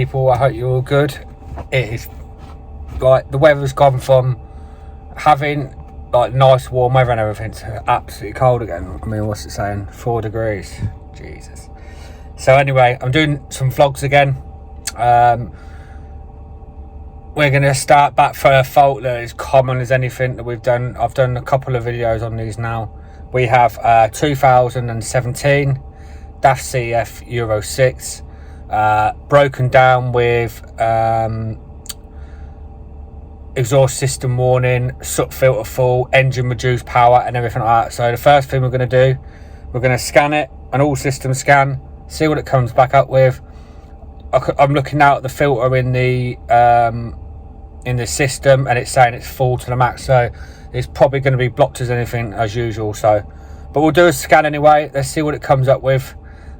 people? I hope you're all good. It is like the weather's gone from having like nice warm weather and everything to absolutely cold again. I mean, what's it saying? 4 degrees. Jesus. So anyway, I'm doing some vlogs again. We're going to start back for a fault that is common as anything that we've done. I've done a couple of videos on these now. We have 2017 DAF CF Euro 6, broken down with exhaust system warning, soot filter full, engine reduced power and everything like that. So the first thing we're going to do, we're going to scan it, an all system scan, see what it comes back up with. I'm looking now at the filter in the system, and it's saying it's full to the max, so it's probably going to be blocked as anything as usual. So, but we'll do a scan anyway. Let's see what it comes up with,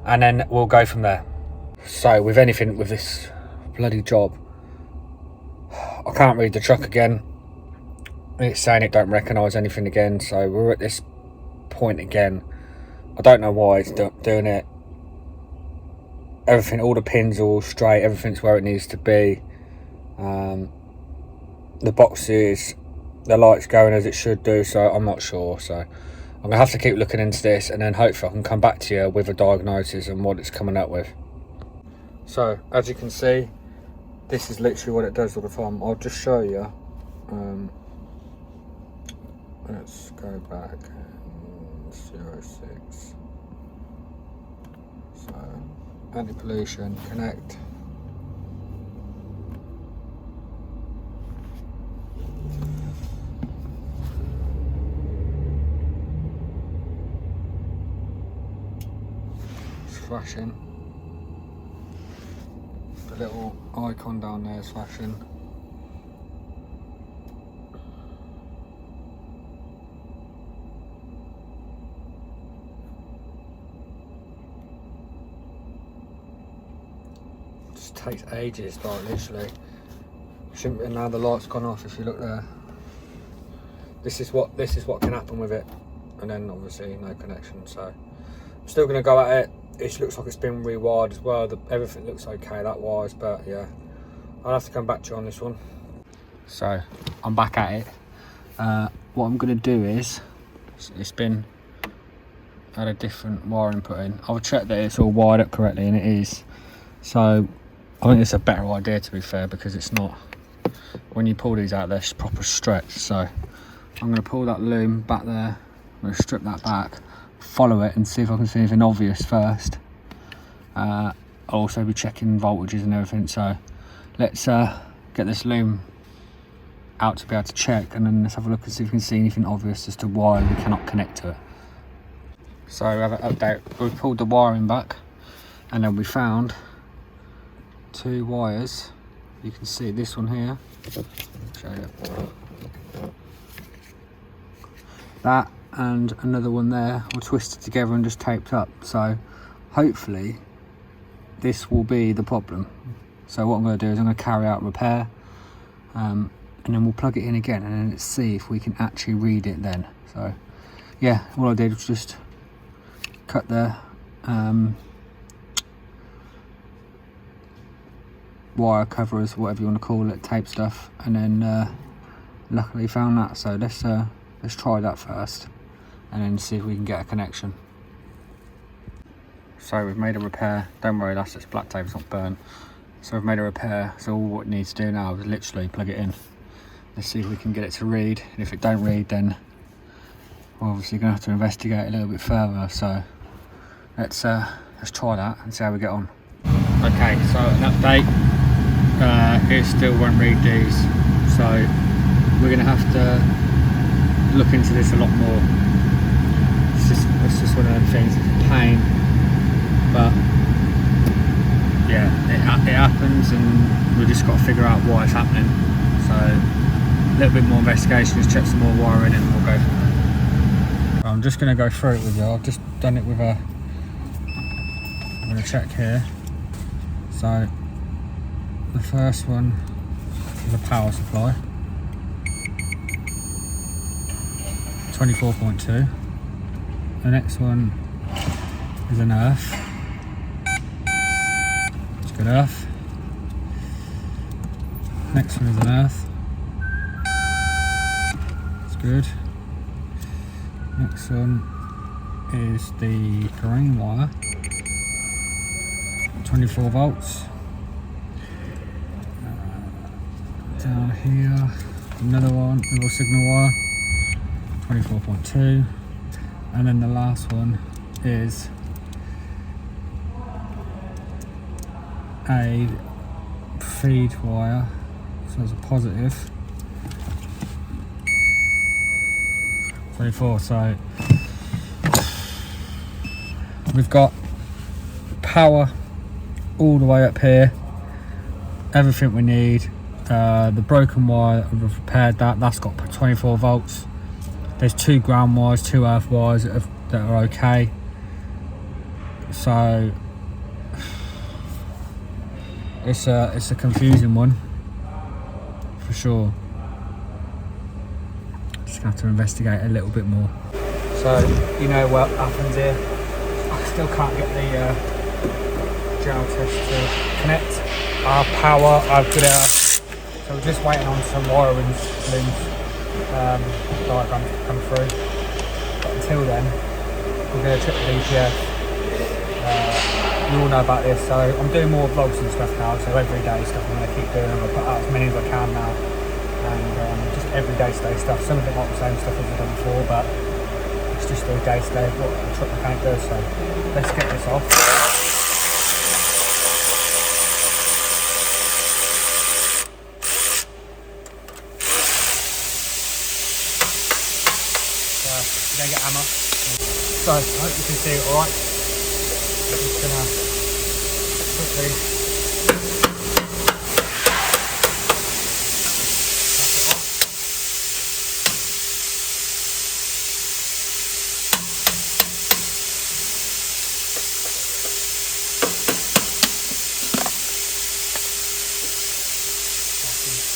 and then we'll go from there. So with anything with this bloody job, I can't read the truck again. It's saying it don't recognise anything again, so we're at this point again. I don't know why it's doing it. Everything, all the pins are all straight, everything's where it needs to be. The boxes, the light's going as it should do, so I'm not sure. So I'm gonna have to keep looking into this, and then hopefully I can come back to you with a diagnosis and what it's coming up with. So as you can see, this is literally what it does all the time. I'll just show you. Let's go back. 06. So anti-pollution, connect. It's flashing. The little icon down there is flashing. Takes ages, like literally. Shouldn't be. Now the light's gone off. If you look there, this is what can happen with it, and then obviously no connection. So I'm still going to go at it. It looks like it's been rewired as well. Everything looks okay that wise, but yeah, I'll have to come back to you on this one. So I'm back at it. What I'm going to do is, it's been had a different wiring put in. I'll check that it's all wired up correctly, and it is. So I think it's a better idea, to be fair, because it's not, when you pull these out, they're proper stretch. So I'm going to pull that loom back there, I'm going to strip that back, follow it and see if I can see anything obvious first. I'll also be checking voltages and everything, so let's get this loom out to be able to check, and then let's have a look and see if we can see anything obvious as to why we cannot connect to it. So we have an update. We've pulled the wiring back, and then we found 2 wires. You can see this one here. I'll show you. That and another one there were twisted together and just taped up. So hopefully this will be the problem. So what I'm going to do is I'm going to carry out repair, and then we'll plug it in again, and then let's see if we can actually read it then. So yeah, all I did was just cut the wire covers, whatever you want to call it, tape stuff, and then luckily found that. So let's try that first, and then see if we can get a connection. So we've made a repair. Don't worry, that's just black tape, it's not burnt. So we've made a repair. So all it needs to do now is literally plug it in. Let's see if we can get it to read. And if it don't read, then we're obviously going to have to investigate a little bit further. So let's try that and see how we get on. Okay, so an update. It still won't read these, so we're going to have to look into this a lot more. It's just one of them things. It's a pain, but yeah, it happens, and we've just got to figure out why it's happening. So a little bit more investigation, just check some more wiring, and we'll go from there. I'm just going to go through it with you. I've just done it with I'm going to check here. So the first one is a power supply, 24.2. The next one is an earth. It's good earth. Next one is an earth. It's good. Next one is the green wire, 24 volts. Down here, another one, little signal wire, 24.2. And then the last one is a feed wire, so it's a positive 24. So we've got power all the way up here, everything we need. The broken wire, we've repaired that, that's got 24 volts. There's 2 ground wires, 2 earth wires that are okay. So it's a confusing one for sure. Just gonna have to investigate a little bit more. So you know what happens here. I still can't get the gel test to connect. Our power, I've got so we're just waiting on some wiring looms diagrams to come through. But until then, we're going to check the DPF. You all know about this, so I'm doing more vlogs and stuff now, so everyday stuff I'm going to keep doing. I'm going to put out as many as I can now, and just everyday stuff. Some of it not the same stuff as I've done before, but it's just the day-to-day of what the truck mechanic does. So let's get this off. You don't get hammer. So I hope you can see it alright. I'm just gonna quickly tap it off.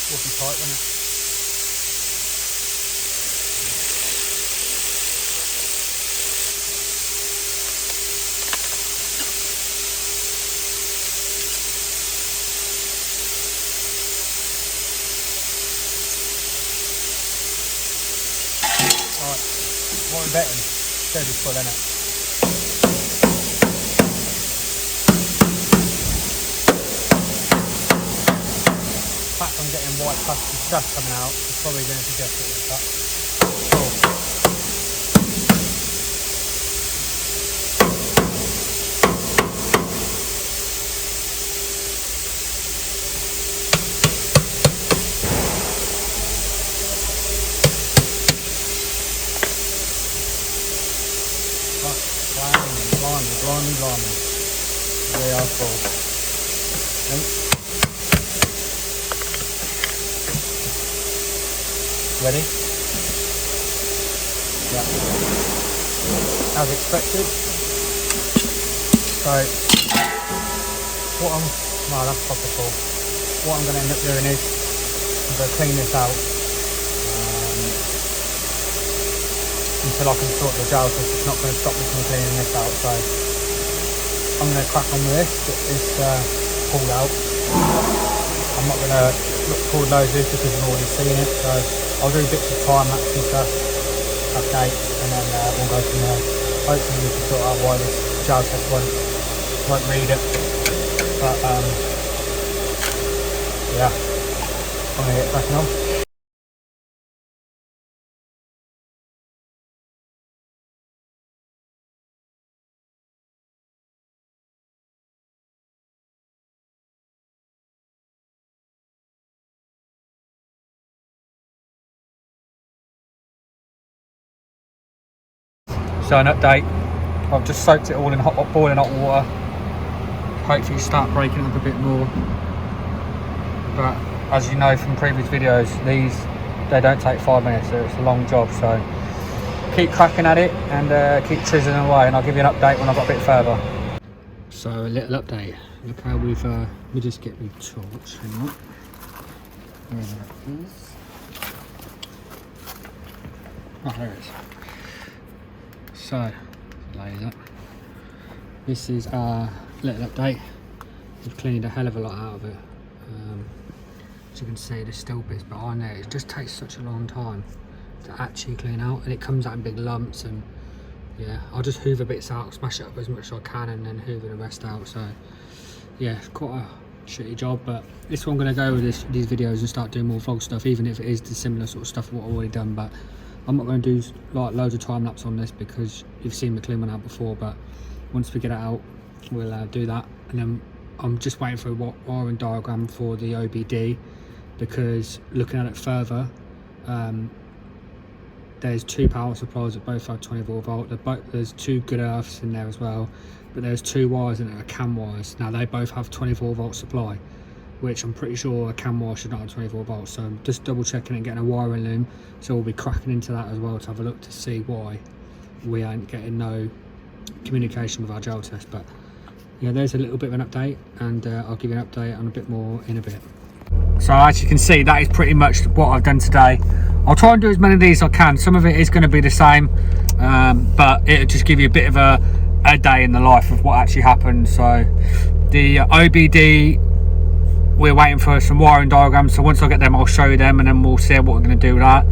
Will be tight, won't it? Alright, what we're betting, it's going to be full, isn't it? The fact I'm getting white plastic stuff coming out is probably going to suggest that it's stuck. Cool. Blimey. They are full. Ready? Yeah. As expected. So, no, that's proper full. What I'm going to end up doing is, I'm going to clean this out until I can sort the gel test. It's not going to stop me from cleaning this out. So, I'm going to crack on with this, get this pulled out. I'm not going to record loads of this because I've already seen it, so I'll do bits of time lapse and stuff, okay, and then we'll go from there. Hopefully we can sort out why this gel test won't read it, but yeah, I'm going to get cracking on. So an update, I've just soaked it all in boiling hot water. Hopefully start breaking up a bit more. But as you know from previous videos, they don't take 5 minutes, so it's a long job. So keep cracking at it and keep chiseling away, and I'll give you an update when I've got a bit further. So a little update. Look how we've, let me just get the torch, hang on. Where that is. Oh, there it is. So, laser. This is our little update. We've cleaned a hell of a lot out of it. As you can see, there's still bits behind there. It just takes such a long time to actually clean out, and it comes out in big lumps. And yeah, I'll just hoover bits out, smash it up as much as I can, and then hoover the rest out. So yeah, it's quite a shitty job, but this is what I'm going to go with these videos and start doing more vlog stuff, even if it is the similar sort of stuff what I've already done. But I'm not going to do like loads of time lapse on this because you've seen me clean one out before. But once we get it out, we'll do that. And then I'm just waiting for a wiring diagram for the OBD, because looking at it further, there's 2 power supplies that both have 24 volt. There's 2 good earths in there as well, but there's 2 wires in it, are CAN wires. Now they both have 24 volt supply, which I'm pretty sure a CAN wire should not have 24 volts. So I'm just double checking and getting a wiring loom, so we'll be cracking into that as well to have a look to see why we ain't getting no communication with our gel test. But yeah, there's a little bit of an update, and I'll give you an update on a bit more in a bit. So as you can see, that is pretty much what I've done today. I'll try and do as many of these as I can. Some of it is going to be the same, but it'll just give you a bit of a day in the life of what actually happened. So the OBD, we're waiting for some wiring diagrams, so once I get them I'll show you them, and then we'll see what we're going to do with that.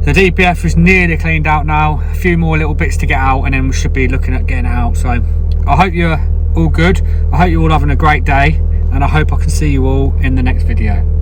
The DPF is nearly cleaned out now, a few more little bits to get out, and then we should be looking at getting it out. So I hope you're all good, I hope you're all having a great day, and I hope I can see you all in the next video.